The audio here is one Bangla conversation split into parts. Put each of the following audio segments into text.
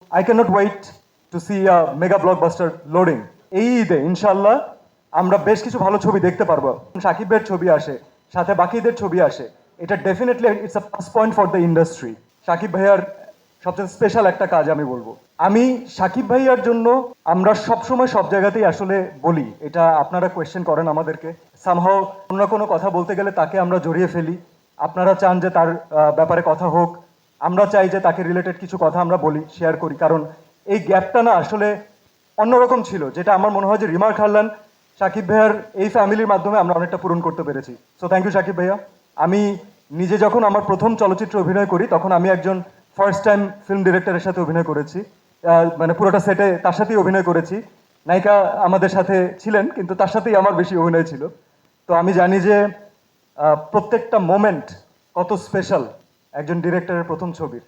I cannot wait to see a mega blockbuster loading. এই ঈদে ইনশাল্লাহ আমরা বেশ কিছু ভালো ছবি দেখতে পারবো। সাকিবের ছবি আসে, সাথে বাকিদের ছবি আসে, এটা definitely it's a plus point for the industry. Shakib ভাইয়ার সবচেয়ে স্পেশাল একটা কাজ আমি বলবো, আমি সাকিব ভাইয়ার জন্য আমরা সবসময় সব জায়গাতেই আসলে বলি, এটা আপনারা কোয়েশ্চেন করেন আমাদেরকে, সামহাও অন্য কোনো কথা বলতে গেলে তাকে আমরা জড়িয়ে ফেলি। আপনারা চান যে তার ব্যাপারে কথা হোক, আমরা চাই যে তাকে রিলেটেড কিছু কথা আমরা বলি, শেয়ার করি, কারণ এই গ্যাপটা না আসলে অন্যরকম ছিল, যেটা আমার মনে হয় যে রিমার খারলান সাকিব ভাইয়ার এই ফ্যামিলির মাধ্যমে আমরা অনেকটা পূরণ করতে পেরেছি। সো থ্যাংক ইউ সাকিব ভাইয়া। আমি নিজে যখন আমার প্রথম চলচ্চিত্রে অভিনয় করি তখন আমি একজন ফার্স্ট টাইম ফিল্ম ডিরেক্টরের সাথে অভিনয় করেছি, মানে পুরোটা সেটে তার সাথেই অভিনয় করেছি। নায়িকা আমাদের সাথে ছিলেন কিন্তু তার সাথেই আমার বেশি অভিনয় ছিল। তো আমি জানি যে প্রত্যেকটা মোমেন্ট কত স্পেশাল একজন ডিরেক্টরের প্রথম ছবির।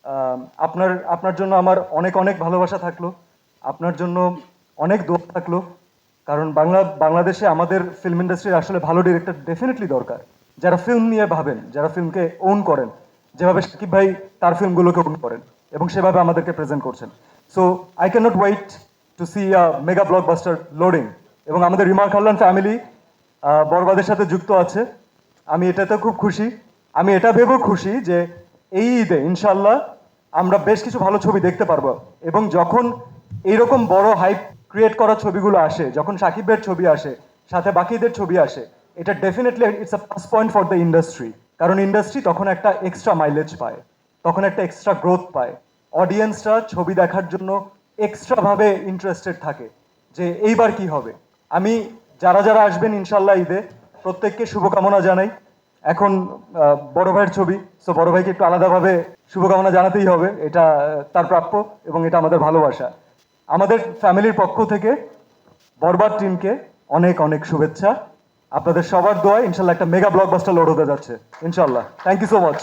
আপনার জন্য আমার অনেক অনেক ভালোবাসা থাকলো, আপনার জন্য অনেক দোয়া থাকলো, কারণ বাংলাদেশে আমাদের ফিল্ম ইন্ডাস্ট্রির আসলে ভালো ডিরেক্টর ডেফিনেটলি দরকার, যারা ফিল্ম নিয়ে ভাবেন, যারা ফিল্মকে ওন করেন, যেভাবে সাকিব ভাই তার ফিল্মগুলোকে ওন করেন এবং সেভাবে আমাদেরকে প্রেজেন্ট করছেন। So I can not wait to see a mega blockbuster loading. এবং আমাদের রিমার খারলান ফ্যামিলি বরবাদের সাথে যুক্ত আছে, আমি এটাতে খুব খুশি। আমি এটা ভেবেও খুশি যে এই ঈদে ইনশাল্লাহ আমরা বেশ কিছু ভালো ছবি দেখতে পারবো, এবং যখন এইরকম বড় হাইপ ক্রিয়েট করা ছবিগুলো আসে, যখন সাকিবের ছবি আসে, সাথে বাকিদের ছবি আসে, এটা definitely it's a plus point for the industry. কারণ ইন্ডাস্ট্রি তখন একটা এক্সট্রা মাইলেজ পায়, তখন একটা এক্সট্রা গ্রোথ পায়, অডিয়েন্সরা ছবি দেখার জন্য এক্সট্রাভাবে ইন্টারেস্টেড থাকে যে এইবার কি হবে। আমি যারা যারা আসবেন ইনশাল্লাহ ঈদে প্রত্যেককে শুভকামনা জানাই। এখন বড় ভাইয়ের ছবি, সো বড় ভাইকে একটু আলাদাভাবে শুভকামনা জানাতেই হবে, এটা তার প্রাপ্য এবং এটা আমাদের ভালোবাসা। আমাদের ফ্যামিলির পক্ষ থেকে বরবাদ টিমকে অনেক অনেক শুভেচ্ছা। আপনাদের সবার দোয়ায় ইনশাল্লাহ একটা মেগা ব্লকবাস্টার লোড হতে যাচ্ছে ইনশাল্লাহ। Thank you so much.